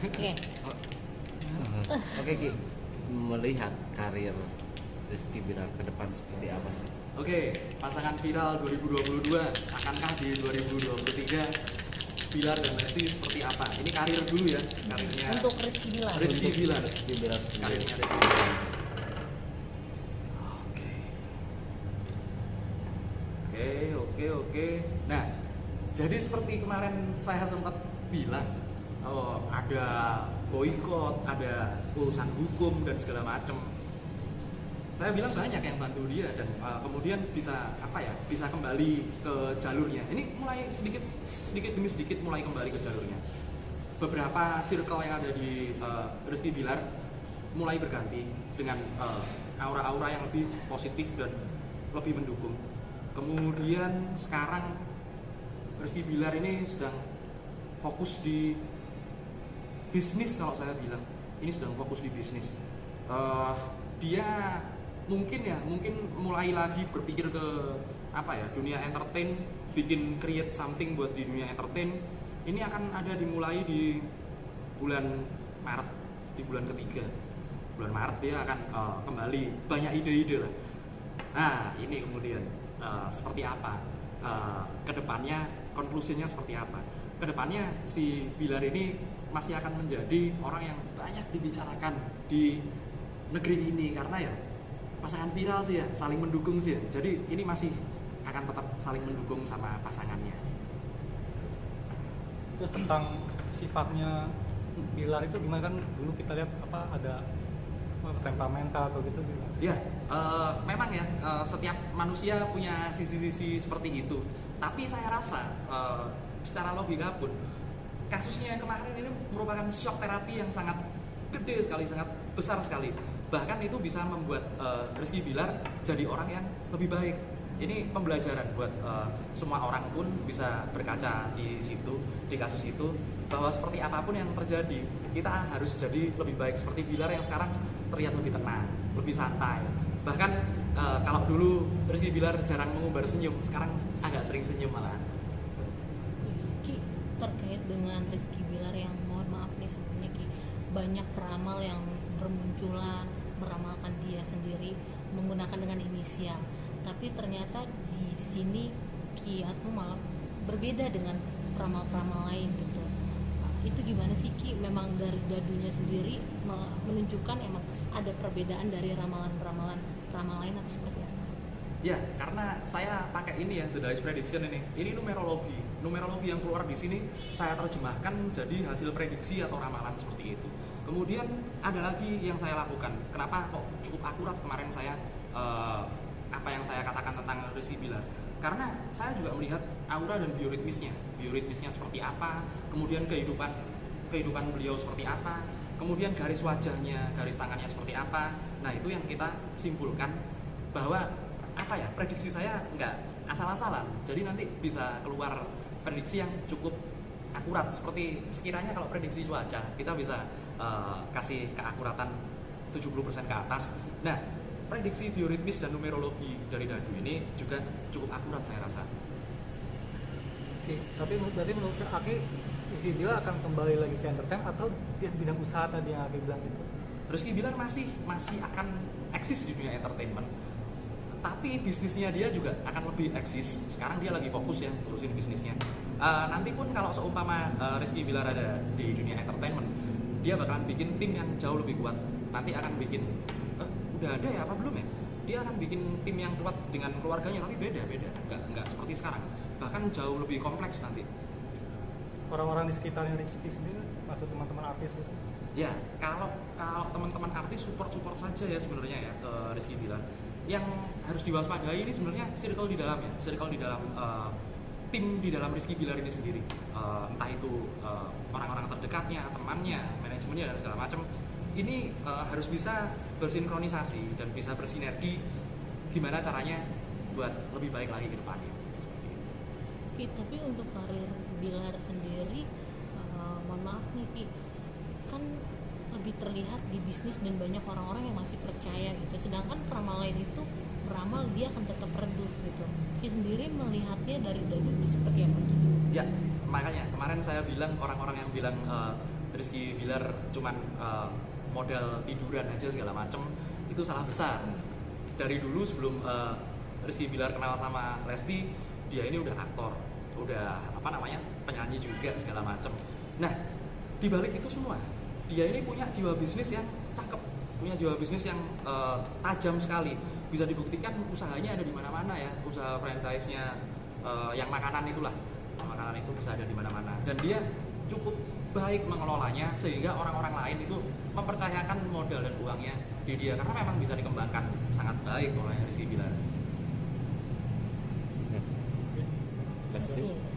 Oke. Oke Ki, melihat karir Rizky Bilar ke depan seperti apa sih? Oke, pasangan viral 2022, akankah di 2023 Bilar dan Lesti seperti apa? Ini karir dulu ya, karirnya Untuk Rizky Bilar. Rizky Bilar. Rizky Bilar Karirnya sendiri. Rizky Bilar. Oke. Nah, jadi seperti kemarin saya sempat bilang, ada boykot, ada urusan hukum dan segala macam. Saya bilang banyak yang bantu dia dan kemudian bisa bisa kembali ke jalurnya. Ini mulai sedikit demi sedikit mulai kembali ke jalurnya. Beberapa circle yang ada di Rizky Bilar mulai berganti dengan aura-aura yang lebih positif dan lebih mendukung. Kemudian sekarang Rizky Bilar ini sedang fokus di bisnis. Kalau saya bilang ini sedang fokus di bisnis. Dia mungkin mulai lagi berpikir ke dunia entertain, bikin create something buat di dunia entertain. Ini akan ada dimulai di bulan Maret, di bulan ketiga bulan Maret dia akan kembali banyak ide-ide lah. Nah ini kemudian seperti apa kedepannya, konklusinya seperti apa kedepannya. Si Bilar ini masih akan menjadi orang yang banyak dibicarakan di negeri ini karena ya pasangan viral sih ya, saling mendukung sih ya. Jadi ini masih akan tetap saling mendukung sama pasangannya. Terus tentang sifatnya Bilar itu gimana, kan dulu kita lihat ada temperamental atau gitu gimana? Ya, memang ya setiap manusia punya sisi-sisi seperti itu. Tapi saya rasa secara logika pun kasusnya kemarin ini merupakan shock terapi yang sangat gede sekali, sangat besar sekali. Bahkan itu bisa membuat Rizky Bilar jadi orang yang lebih baik. Ini pembelajaran buat semua orang pun bisa berkaca di situ, di kasus itu, bahwa seperti apapun yang terjadi, kita harus jadi lebih baik. Seperti Bilar yang sekarang terlihat lebih tenang, lebih santai. Bahkan kalau dulu Rizky Bilar jarang mengumbar senyum, sekarang agak sering senyum malah. Ki, terkait dengan Rizky Bilar yang mohon maaf nih sebelumnya Ki, banyak peramal yang bermunculan meramalkan dia sendiri menggunakan dengan inisial, tapi ternyata di sini Ki Atmo malah berbeda dengan peramal-peramal lain gitu. Itu gimana sih Ki? Memang dari dadunya sendiri menunjukkan emang ada perbedaan dari ramalan-ramalan peramal lain atau seperti apa? Ya, karena saya pakai ini ya, The Dice Prediction ini. Ini numerologi. Numerologi yang keluar di sini saya terjemahkan jadi hasil prediksi atau ramalan seperti itu. Kemudian ada lagi yang saya lakukan. Kenapa kok cukup akurat kemarin saya apa yang saya katakan tentang Rizky Bilar? Karena saya juga melihat aura dan bioritmisnya seperti apa, kemudian kehidupan beliau seperti apa, kemudian garis wajahnya, garis tangannya seperti apa. Nah itu yang kita simpulkan bahwa prediksi saya nggak asal-asalan. Jadi nanti bisa keluar prediksi yang cukup akurat. Seperti sekiranya kalau prediksi cuaca kita bisa kasih keakuratan 70% ke atas. Nah prediksi bioritmis dan numerologi dari dadu ini juga cukup akurat saya rasa. Oke, tapi berarti menurut Aki, Rizky Bilar akan kembali lagi ke entertain atau dia bidang usaha tadi yang Aki bilang itu? Rizky Bilar masih akan eksis di dunia entertainment, tapi bisnisnya dia juga akan lebih eksis. Sekarang dia lagi fokus ya urusin bisnisnya. Nanti pun kalau seumpama Rizky Bilar ada di dunia entertainment, dia bakalan bikin tim yang jauh lebih kuat. Nanti akan bikin udah ada ya apa belum ya? Dia akan bikin tim yang kuat dengan keluarganya, tapi beda, nggak seperti sekarang. Bahkan jauh lebih kompleks nanti. Orang-orang di sekitarnya Rizky sendiri, maksud teman-teman artis itu? Ya, kalau teman-teman artis support saja ya sebenarnya ya ke Rizky Bilar. Yang harus diwaspadai ini sebenarnya circle di dalam tim di dalam Rizky Bilar ini sendiri. Entah itu orang-orang terdekatnya, temannya, manajemennya dan segala macam. Ini harus bisa bersinkronisasi dan bisa bersinergi gimana caranya buat lebih baik lagi ke depannya. Ki, tapi untuk karir Bilar sendiri, mohon maaf nih Ki, kan lebih terlihat di bisnis dan banyak orang-orang yang masih percaya gitu. Sedangkan peramal lain itu beramal dia akan tetap redup gitu. Ki sendiri melihatnya dari dadu seperti apa? Ya, makanya kemarin saya bilang orang-orang yang bilang Rizky Bilar cuman modal tiduran aja segala macem, itu salah besar. Dari dulu sebelum Rizky Bilar kenal sama Lesti, dia ini udah aktor, udah penyanyi juga segala macem. Nah, di balik itu semua, dia ini punya jiwa bisnis yang cakep, punya jiwa bisnis yang tajam sekali. Bisa dibuktikan usahanya ada di mana-mana ya, usaha franchise-nya yang makanan itulah, makanan itu bisa ada di mana-mana. Dan dia cukup baik mengelolanya sehingga orang-orang lain itu mempercayakan modal dan uangnya di dia karena memang bisa dikembangkan sangat baik oleh Rizky Bilar. Lesti. Iya.